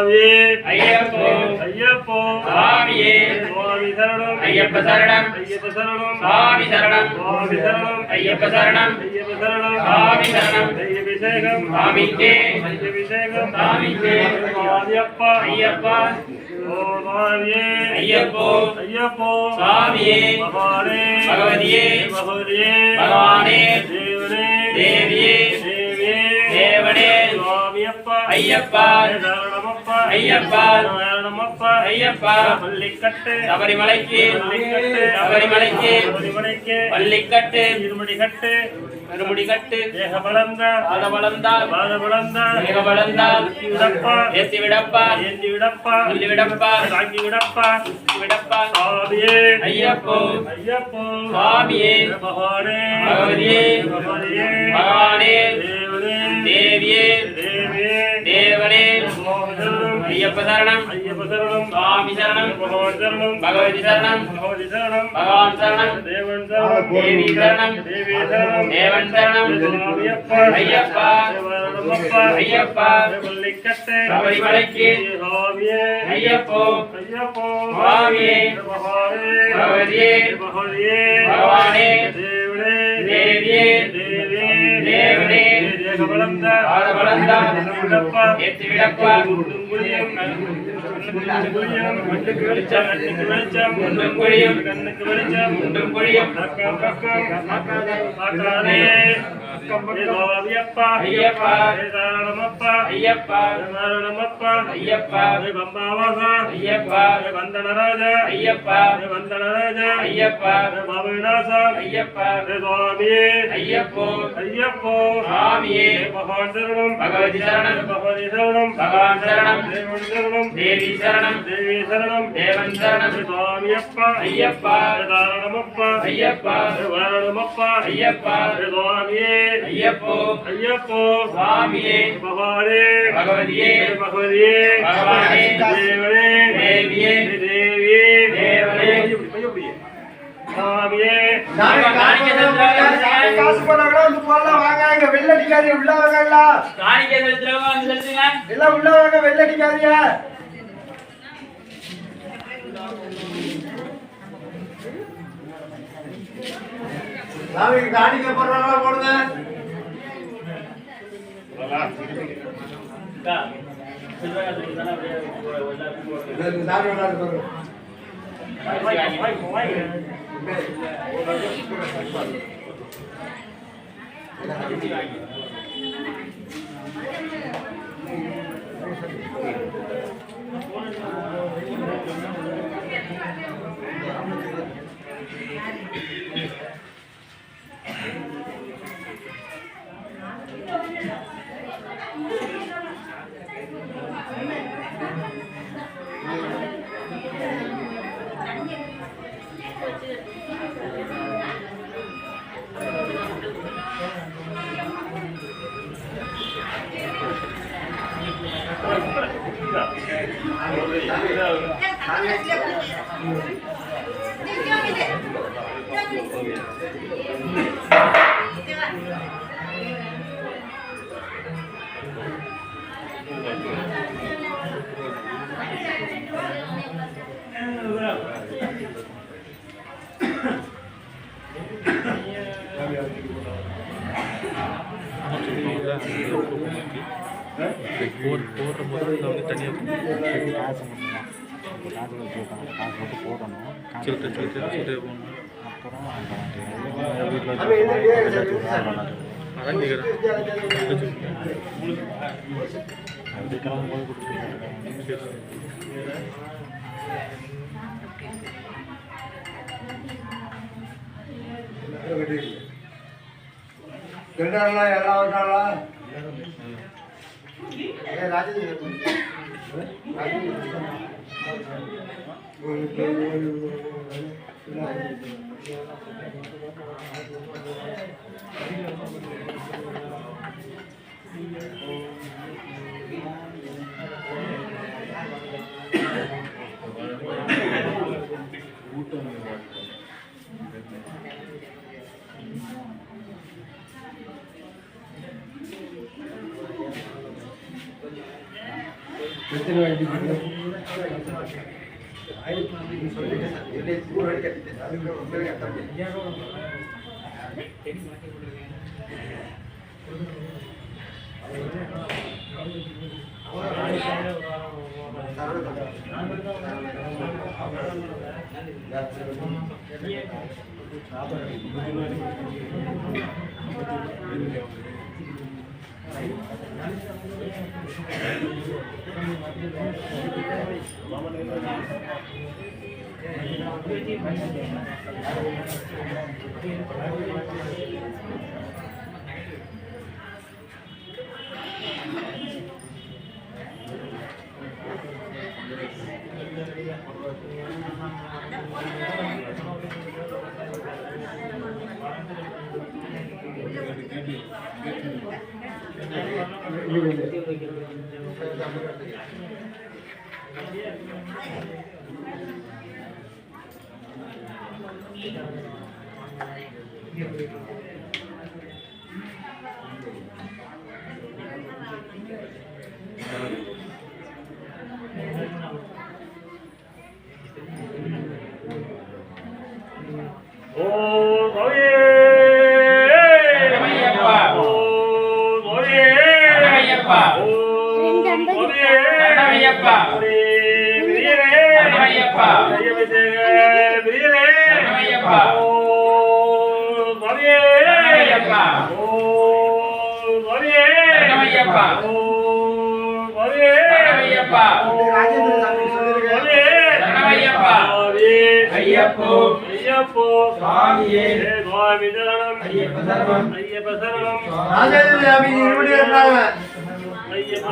சுவாமியே ஐயப்போ ஐயப்போ சுவாமியே சுவாமி சரணம் ஐயப்ப சரணம் ஐயப்ப சரணம் சுவாமி சரணம் சுவாமி சரணம் ஐயப்ப சரணம் ஐயப்ப சரணம் சுவாமி சரணம் ஐயபிஷேகம் சுவாமிக்கே ஐயபிஷேகம் சுவாமிக்கே சுவாமியப்பா ஐயப்பா சுவாமியே ஐயப்போ ஐயப்போ சுவாமியே பகவானே பகவதியே பகவதியே பகவானே தேவனே தேவியே தேவியே தேவனே சுவாமியப்பா ஐயப்பா சரணமப்பா ஐயப்பா சரணமப்பா ஐயப்பா பள்ளிக்கட்டு சபரிமலைக்கு பள்ளிக்கட்டு சபரிமலைக்கு சபரிமலைக்கு பள்ளிக்கட்டு இருமுடிக்கட்டு திருமுடிக்கட்டு தேக பலந்தால் பாதபலந்தால் பாத பலந்தால் தேக பலந்தால் விடப்பா ஏத்தி விடப்பா ஏந்தி விடப்பா சொல்லி விடப்பா தாங்கி விடப்பா விடப்பா சுவாமியே ஐயப்போ ஐயப்போ சுவாமியே பகவானே பகவதியே பகவதியே பகவானே தேவனே தேவியே தேவியே தேவனே சுவாமி சரணம் ஐயப்ப சரணம் ஐயப்ப சரணம் சுவாமி சரணம் பகவான் சரணம் பகவதி சரணம் பகவதி சரணம் பகவான் சரணம் தேவன் சரணம் தேவி சரணம் தேவி சரணம் தேவன் சரணம் சுவாமியப்பா ஐயப்பா தேவனமப்பா ஐயப்பா பள்ளிக்கட்டு சபரிமலைக்கு சுவாமியே ஐயப்போ ஐயப்போ சுவாமியே பகவானே பகவதியே பகவதியே பகவானே தேவனே தேவியே தேவியே தேவனே தேக பலந்தால் பாதபலந்தால் விடப்பா ஏத்தி விடப்பா குளியம் கண்ணுக்கு வெளிச்சம் கண்ணுக்கு வெளிச்சம் ஒன்றும் குழியும் கண்ணுக்கு வெளிச்சம் ஒன்றும் குழியும் பக்கம் பக்கம் பார்க்காதே சுவாமியப்பா ஐயப்பா சரணமப்பா ஐயப்பா சரணமப்பா ஐயப்பா பம்பாவாசா ஐயப்பா வந்தனராஜா ஐயப்பா வந்தனராஜா ஐயப்பா பாபவிநாசா ஐயப்பா சுவாமியே ஐயப்போ ஐயப்போ சுவாமியே பகவான் சரணம் பகவதி சரணம் பகவதி சரணம் பகவான் சரணம் தேவன் சரணம் தேவி சரணம் தேவி சரணம் தேவன் சரணம் சுவாமியப்பா ஐயப்பா சரணமப்பா ஐயப்பா சரணமப்பா ஐயப்பா சுவாமியே ஐயப்போ ஐயப்போ சுவாமியே பகவானே பகவதியே பகவதியே பகவானே தேவனே தேவியே தேவியே தேவனே சுவாமியே காசு போறவங்க வந்து போலாம் வாங்க இங்க வெள்ளடிக்காதீங்க உள்ள வாங்க காணிக்கை செலுத்துறவங்க வந்து செலுத்துங்க எல்லாம் உள்ள வாங்க வெள்ளடிக்காதீங்க சாமிக்கு காணிக்கை போடுறவங்க போடுங்க சாமி விளையாடு போடுற முதல்ல வந்து தனியாக காசு மட்டும் போடணும் சொல்லிட்டு அப்புறம் அதான் கேட்குறேன் போய் கொடுத்துருக்கேன் எல்லாம் வந்தாங்களா ஓம் சுவாமியே சரணமையப்பா. ஓம் சுவாமியே சரணமையப்பா. ஓம் சுவாமியே சரணமையப்பா. பிரியரே சரணமையப்பா. பிரியரே சரணமையப்பா. ஓம் சுவாமியே சரணமையப்பா. ஓம் சுவாமியே சரணமையப்பா. ஓம் சுவாமியே சரணமையப்பா. ராஜேந்திர சாமி சொல்லிருக்காரு. சுவாமியே சரணமையப்பா. சுவாமியே ஐயப்போ. ஐயப்போ சுவாமியே. சுவாமி சரணம் ஐயப்ப சரணம். ஐயப்ப சரணம் ராஜேந்திர சாமி இருமுடி வந்தாங்க. ஐயப்ப